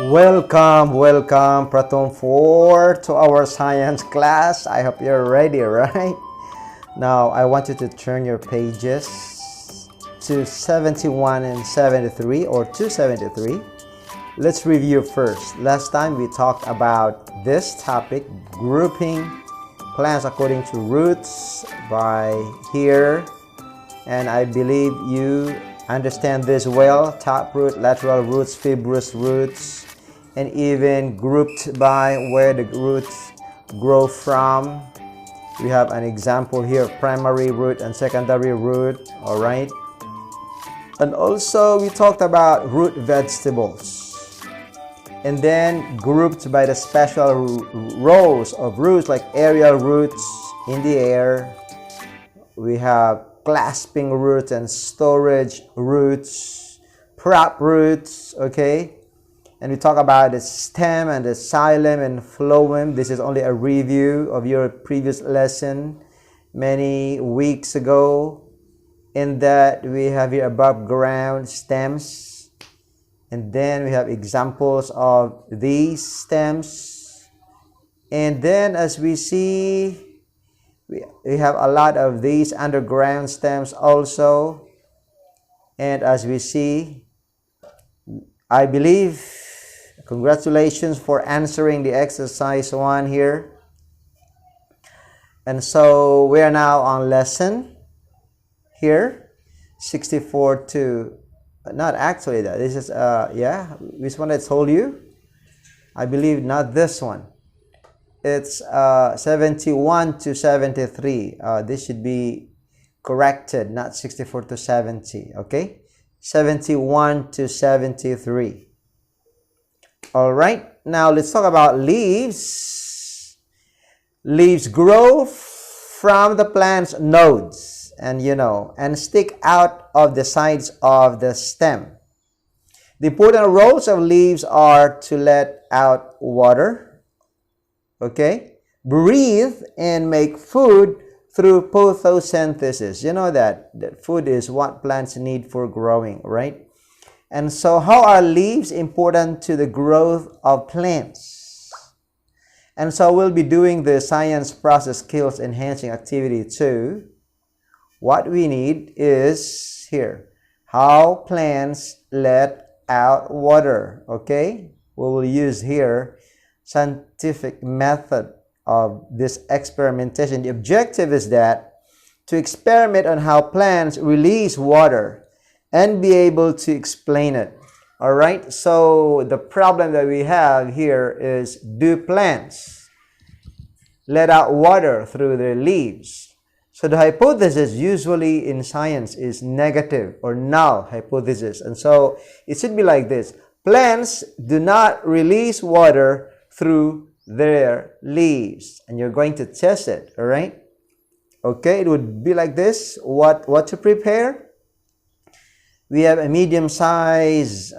Welcome, Prathom 4 to our science class. I hope you're ready, right? Now, I want you to turn your pages to 71 and 73 or 273. Let's review first. Last time we talked about this topic, grouping plants according to roots by here. And I believe you understand this well. Top root, lateral roots, fibrous roots, and even grouped by where the roots grow from. We have an example here, primary root and secondary root, all right? And also we talked about root vegetables. And then grouped by the special rows of roots like aerial roots in the air. We have clasping roots and storage roots, prop roots, okay? And we talk about the stem and the xylem and phloem. This is only a review of your previous lesson many weeks ago. In that we have here above ground stems. And then we have examples of these stems. And then as we see, we have a lot of these underground stems also. And as we see, I believe, congratulations for answering the exercise 1 here. And so we are now on lesson here, 64 to, not actually that, this is, which one I told you? I believe not this one. It's 71 to 73. This should be corrected, not 64 to 70, okay? 71 to 73. All right, now let's talk about leaves. Leaves grow from the plant's nodes and stick out of the sides of the stem. The important roles of leaves are to let out water, okay, breathe, and make food through photosynthesis. You know that food is what plants need for growing, right? And so how are leaves important to the growth of plants? And so we'll be doing the science process skills enhancing activity 2. What we need is here, how plants let out water, okay? We will use here scientific method of this experimentation. The objective is that to experiment on how plants release water and be able to explain it. All right, so the problem that we have here is, do plants let out water through their leaves? So the hypothesis usually in science is negative or null hypothesis. And so it should be like this: plants do not release water through their leaves. And you're going to test it, all right? Okay, it would be like this. What to prepare? We have a medium-sized,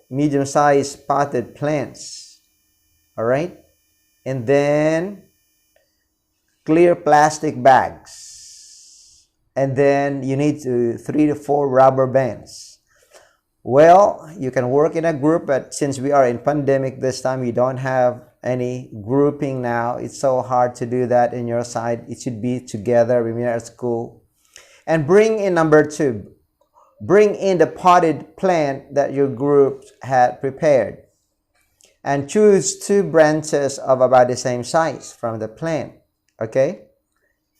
medium-sized potted plants, all right? And then clear plastic bags. And then you need 3 to 4 rubber bands. Well, you can work in a group, but since we are in pandemic this time, we don't have any grouping now. It's so hard to do that in your side. It should be together when we are at school. And bring in number 2. Bring in the potted plant that your group had prepared. And choose 2 branches of about the same size from the plant. Okay?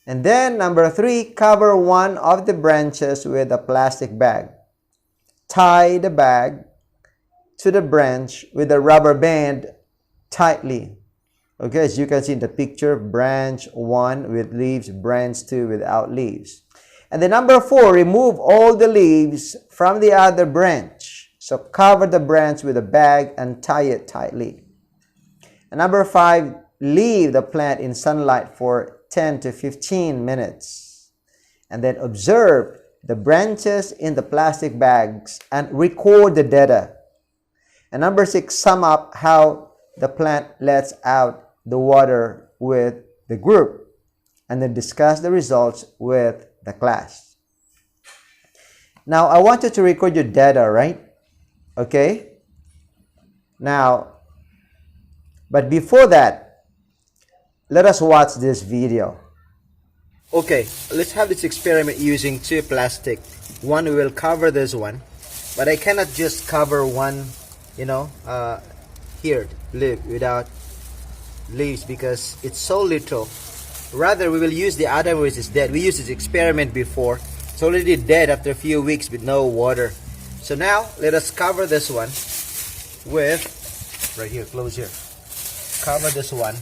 And then number 3, cover one of the branches with a plastic bag. Tie the bag to the branch with a rubber band tightly. Okay, as you can see in the picture, branch 1 with leaves, branch 2 without leaves. And then number 4, remove all the leaves from the other branch. So cover the branch with a bag and tie it tightly. And number 5, leave the plant in sunlight for 10 to 15 minutes. And then observe the branches in the plastic bags and record the data. And number 6, sum up how the plant lets out the water with the group. And then discuss the results with the class. Now, I want you to record your data, right? Okay? Now, but before that, let us watch this video. Okay, let's have this experiment using two plastic. One, we will cover this one, but I cannot just cover one, here, without leaves because it's so little. Rather, we will use the other which is dead. We used this experiment before. It's already dead after a few weeks with no water. So now, let us cover this one with, right here, close here. Cover this one.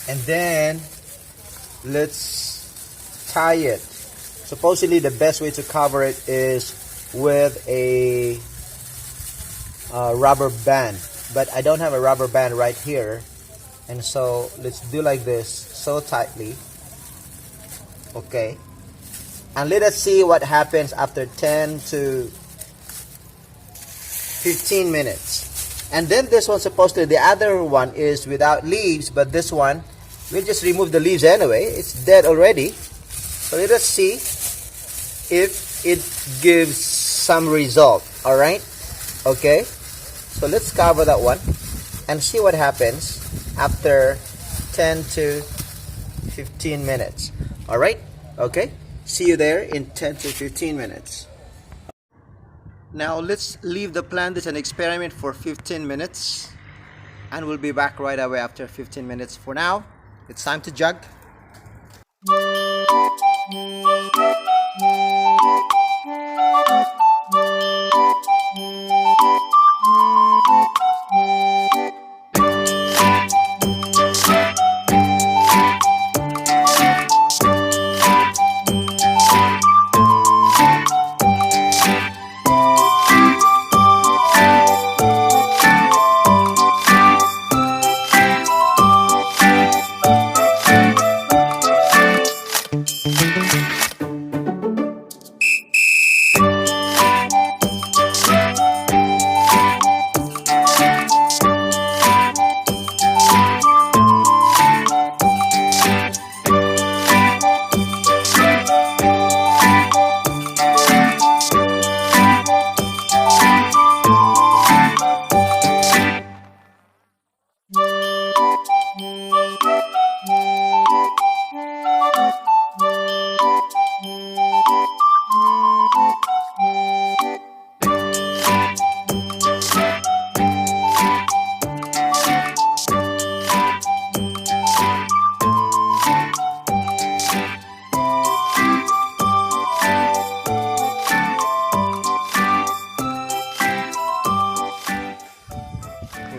And then, let's tie it. Supposedly, the best way to cover it is with a rubber band. But I don't have a rubber band right here. And so, let's do like this, so tightly. Okay. And let us see what happens after 10 to 15 minutes. And then this one's supposed to, the other one is without leaves, but this one, we'll just remove the leaves anyway. It's dead already. So let us see if it gives some result. Alright? Okay. So let's cover that one and see what happens after 10 to 15 minutes. Alright? Okay? See you there in 10 to 15 minutes. Now let's leave the plant as an experiment for 15 minutes. And we'll be back right away after 15 minutes. For now, it's time to jug.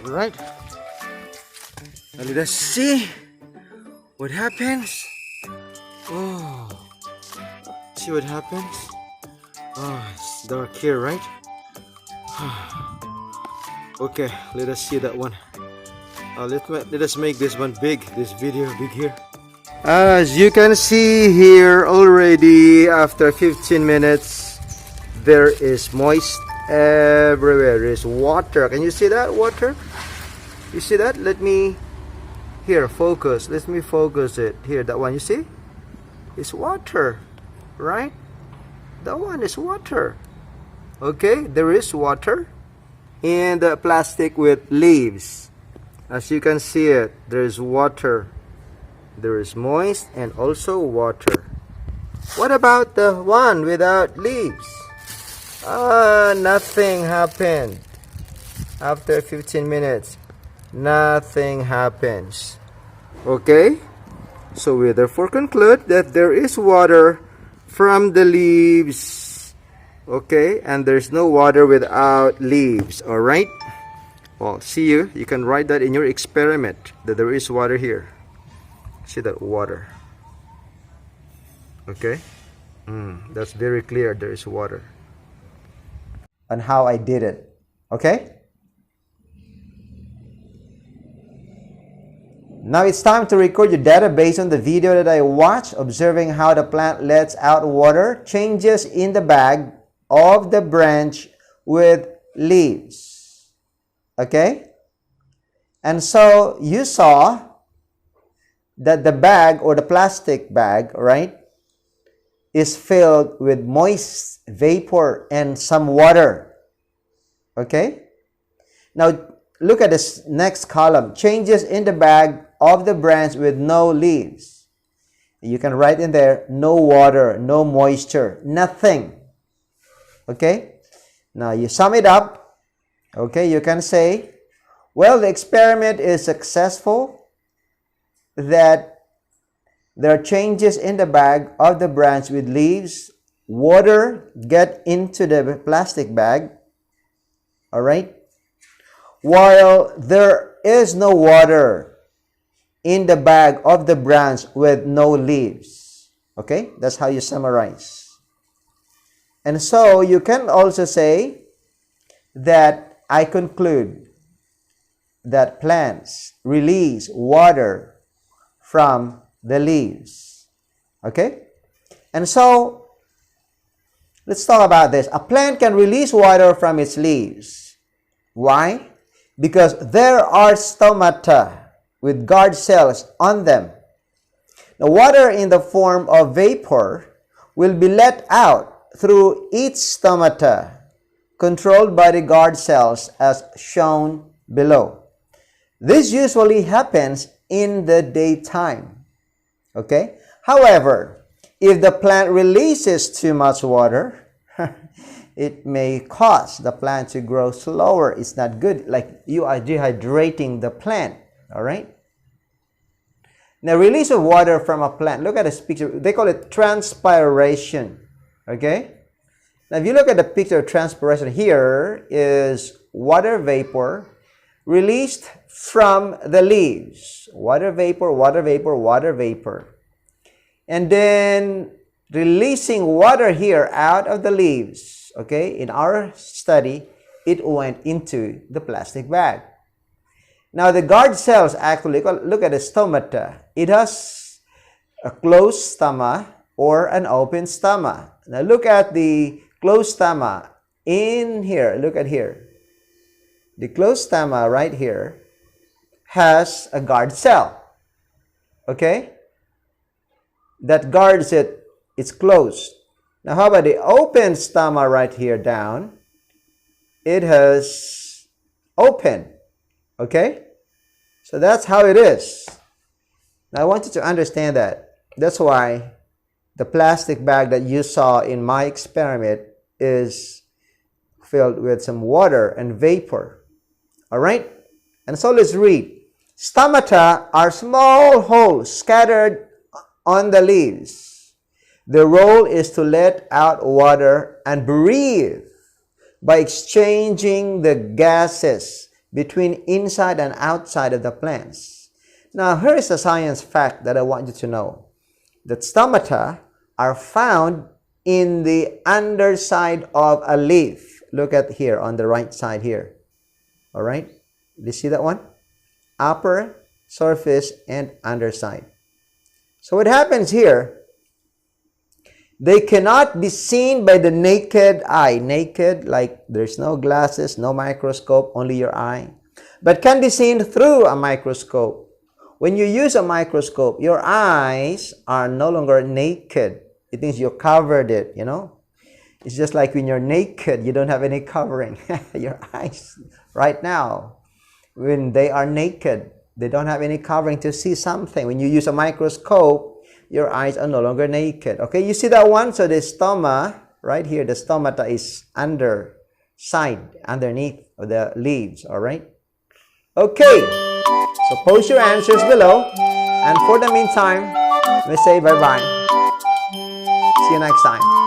Alright, now let us see what happens. Oh, see what happens. Oh, it's dark here, right? Okay, let us see that one. Let us make this one big, this video big here. As you can see here already, after 15 minutes, there is moist everywhere. There is water. Can you see that water? You see that? Let me here focus. Let me focus it here. That one, you see? It's water, right? That one is water. Okay, there is water in the plastic with leaves. As you can see it, there is water. There is moist and also water. What about the one without leaves? Nothing happened. After 15 minutes, nothing happens. Okay? So we therefore conclude that there is water from the leaves. Okay? And there's no water without leaves. Alright? Well, see you. You can write that in your experiment that there is water here. See that water. Okay? That's very clear. There is water. And how I did it. Okay? Now it's time to record your data based on the video that I watched, observing how the plant lets out water, changes in the bag of the branch with leaves. Okay? And so you saw that the bag or the plastic bag, right, is filled with moist vapor and some water. Okay? Now, look at this next column. Changes in the bag of the branch with no leaves. You can write in there, no water, no moisture, nothing. Okay? Now you sum it up. Okay, you can say, well, the experiment is successful, that there are changes in the bag of the branch with leaves. Water get into the plastic bag. All right? While there is no water in the bag of the branch with no leaves. Okay? That's how you summarize. And so you can also say that I conclude that plants release water from the leaves. Okay? And so let's talk about this. A plant can release water from its leaves. Why? Because there are stomata with guard cells on them. The water in the form of vapor will be let out through each stomata, controlled by the guard cells as shown below. This usually happens in the daytime. Okay? However, if the plant releases too much water, it may cause the plant to grow slower. It's not good. Like you are dehydrating the plant. All right? Now, release of water from a plant. Look at this picture. They call it transpiration. Okay? Now, if you look at the picture of transpiration, here is water vapor released from the leaves. Water vapor, water vapor, water vapor. And then releasing water here out of the leaves. Okay? In our study, it went into the plastic bag. Now, the guard cells actually, look at the stomata. It has a closed stoma or an open stoma. Now, look at the closed stoma in here. Look at here. The closed stoma right here has a guard cell. Okay? That guards it. It's closed. Now, how about the open stoma right here down? It has open. Okay? So that's how it is. Now, I want you to understand that. That's why the plastic bag that you saw in my experiment is filled with some water and vapor. All right? And so let's read. Stomata are small holes scattered on the leaves. Their role is to let out water and breathe by exchanging the gases between inside and outside of the plants. Now, here is a science fact that I want you to know. That stomata are found in the underside of a leaf. Look at here on the right side here. All right? Do you see that one? Upper surface and underside. So what happens here, they cannot be seen by the naked eye. Naked, like there's no glasses, no microscope, only your eye. But can be seen through a microscope. When you use a microscope, your eyes are no longer naked. It means you covered it, you know. It's just like when you're naked, you don't have any covering. Your eyes, right now, when they are naked, they don't have any covering to see something. When you use a microscope, your eyes are no longer naked. Okay, you see that one? So the stoma, right here, the stomata is underside, underneath the leaves, all right? Okay, so post your answers below. And for the meantime, we say bye-bye. See you next time.